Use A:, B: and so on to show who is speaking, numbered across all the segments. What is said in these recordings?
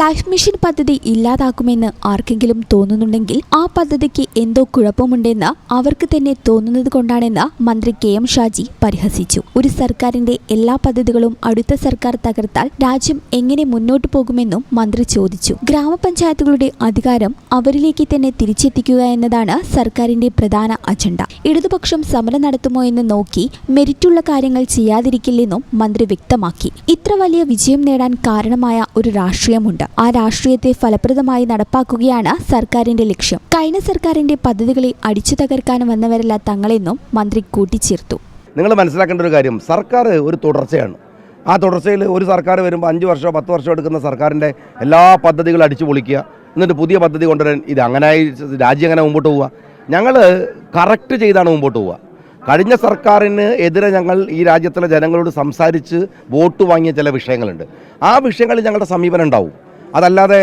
A: Life mission പദ്ധതി ഇല്ലാതാക്കുമെന്ന് ആർക്കെങ്കിലും തോന്നുന്നുണ്ടെങ്കിൽ ആ പദ്ധതിക്ക് എന്തോ കുഴപ്പമുണ്ടെന്ന് അവർക്ക് തന്നെ തോന്നുന്നത് കൊണ്ടാണെന്ന് മന്ത്രി കെ.എം. ഷാജി പരിഹസിച്ചു. ഒരു സർക്കാരിന്റെ എല്ലാ പദ്ധതികളും അടുത്ത സർക്കാർ തകർത്താൽ രാജ്യം എങ്ങനെ മുന്നോട്ടു പോകുമെന്നും മന്ത്രി ചോദിച്ചു. ഗ്രാമപഞ്ചായത്തുകളുടെ അധികാരം അവരിലേക്ക് തന്നെ തിരിച്ചെത്തിക്കുക എന്നതാണ് സർക്കാരിന്റെ പ്രധാന അജണ്ട. ഇടതുപക്ഷം സമരം നടത്തുമോ എന്ന് നോക്കി മെരിറ്റുള്ള കാര്യങ്ങൾ ചെയ്യാതിരിക്കില്ലെന്നും മന്ത്രി വ്യക്തമാക്കി. ഇത്ര വലിയ വിജയം നേടാൻ കാരണമായ ഒരു രാഷ്ട്രീയമുണ്ട്. ആ രാഷ്ട്രീയത്തെ ഫലപ്രദമായി നടപ്പാക്കുകയാണ് സർക്കാരിന്റെ ലക്ഷ്യം. കഴിഞ്ഞ സർക്കാരിന്റെ പദ്ധതികളെ അടിച്ചു തകർക്കാൻ വന്നവരല്ല തങ്ങളെന്നും മന്ത്രി കൂട്ടിച്ചേർത്തു.
B: നിങ്ങൾ മനസ്സിലാക്കേണ്ട ഒരു കാര്യം, സർക്കാർ ഒരു തുടർച്ചയാണ്. ആ തുടർച്ചയിൽ ഒരു സർക്കാർ വരുമ്പോൾ 5 വർഷമോ 10 വർഷമോ എടുക്കുന്ന സർക്കാരിൻ്റെ എല്ലാ പദ്ധതികളും അടിച്ചു പൊളിക്കുക, എന്നിട്ട് പുതിയ പദ്ധതി കൊണ്ടുവരാൻ ഇത് അങ്ങനായി രാജ്യം എങ്ങനെ മുമ്പോട്ട് പോവുക? ഞങ്ങൾ കറക്റ്റ് ചെയ്താണ് മുമ്പോട്ട് പോവുക. കഴിഞ്ഞ സർക്കാരിന് എതിരെ ഞങ്ങൾ ഈ രാജ്യത്തിലെ ജനങ്ങളോട് സംസാരിച്ച് വോട്ട് വാങ്ങിയ ചില വിഷയങ്ങളുണ്ട്. ആ വിഷയങ്ങളിൽ ഞങ്ങളുടെ സമീപനം ഉണ്ടാവും. അതല്ലാതെ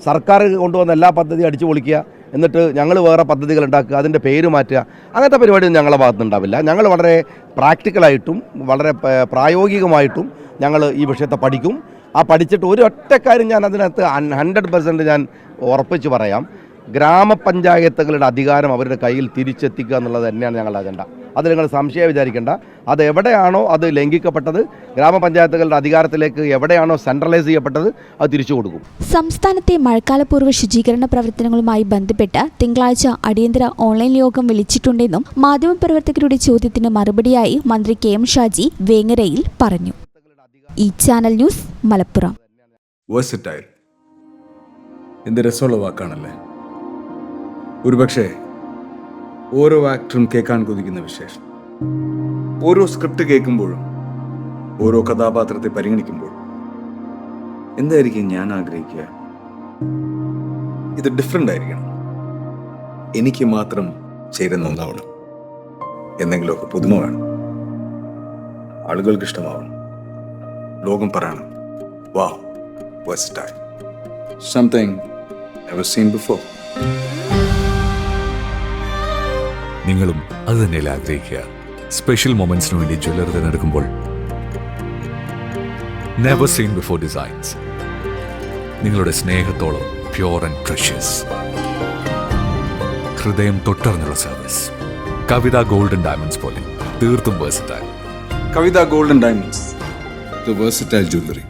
B: സർക്കാർ കൊണ്ടുവന്ന എല്ലാ പദ്ധതിയും അടിച്ചു പൊളിക്കുക, എന്നിട്ട് ഞങ്ങൾ വേറെ പദ്ധതികൾ ഉണ്ടാക്കുക, അതിൻ്റെ പേര് മാറ്റുക, അങ്ങനത്തെ പരിപാടിയൊന്നും ഞങ്ങളുടെ ഭാഗത്തുനിന്നുണ്ടാവില്ല. ഞങ്ങൾ വളരെ പ്രാക്ടിക്കലായിട്ടും വളരെ പ്രായോഗികമായിട്ടും ഞങ്ങൾ ഈ വിഷയത്തെ പഠിക്കും. ആ പഠിച്ചിട്ട് ഒരു ഒറ്റ കാര്യം ഞാൻ അതിനകത്ത് 100% ഞാൻ ഉറപ്പിച്ച് പറയാം, ഗ്രാമപഞ്ചായത്തുകളുടെ അധികാരം അവരുടെ കയ്യിൽ തിരിച്ചെത്തിക്കുക എന്നുള്ളത് തന്നെയാണ് ഞങ്ങളുടെ അജണ്ട. അത് നിങ്ങൾ സംശയം വിചാരിക്കേണ്ട. അത് എവിടെയാണോ അത് ലംഘിക്കപ്പെട്ടത്, ഗ്രാമപഞ്ചായത്തുകളുടെ അധികാരത്തിലേക്ക് എവിടെയാണോ സെൻട്രലൈസ് ചെയ്യപ്പെട്ടത്, അത് തിരിച്ചു കൊടുക്കും.
A: സംസ്ഥാനത്തെ മഴക്കാലപൂർവ്വ ശുചീകരണ പ്രവർത്തനങ്ങളുമായി ബന്ധപ്പെട്ട് തിങ്കളാഴ്ച അടിയന്തര ഓൺലൈൻ യോഗം വിളിച്ചിട്ടുണ്ടെന്നും മാധ്യമപ്രവർത്തകരുടെ ചോദ്യത്തിന് മറുപടിയായി മന്ത്രി കെ.എം. ഷാജി വേങ്ങരയിൽ പറഞ്ഞു. ഈ ചാനൽ ന്യൂസ്, മലപ്പുറം.
C: വേഴ്സറ്റൈൽ എന്ത് രസമുള്ള വാക്കാണല്ലേ. ഒരുപക്ഷെ ഓരോ ആക്ടറും കേൾക്കാൻ കൊതിക്കുന്ന വിശേഷം. ഓരോ സ്ക്രിപ്റ്റ് കേൾക്കുമ്പോഴും ഓരോ കഥാപാത്രത്തെ പരിഗണിക്കുമ്പോഴും എന്തായിരിക്കും ഞാൻ ആഗ്രഹിക്കുക? ഇത് ഡിഫറെൻ്റ് ആയിരിക്കണം, എനിക്ക് മാത്രം ചേരുന്ന ഒന്നാവണം, എന്തെങ്കിലുമൊക്കെ പുതുമ വേണം, ആളുകൾക്ക് ഇഷ്ടമാവണം, ലോകം പറയണം, വാവ്, versatile, something never seen before.
D: നിങ്ങളും അത് തന്നെയല്ലേ ആഗ്രഹിക്കുക? സ്പെഷ്യൽ മൊമെന്റ്സിന് വേണ്ടി ജ്വല്ലർ തിരഞ്ഞെടുക്കുമ്പോൾ നെവർ സീൻ ബിഫോർ ഡിസൈൻസ്, നിങ്ങളുടെ സ്നേഹത്തോളം പ്യൂർ ആൻഡ് പ്രഷ്യസ്, ഹൃദയം തൊട്ടറിഞ്ഞുള്ള സർവീസ്. കവിത ഗോൾഡൻ ഡയമണ്ട്സ് പോലെ തീർത്തും versatile.
C: Kavitha golden diamonds, the versatile jewelry.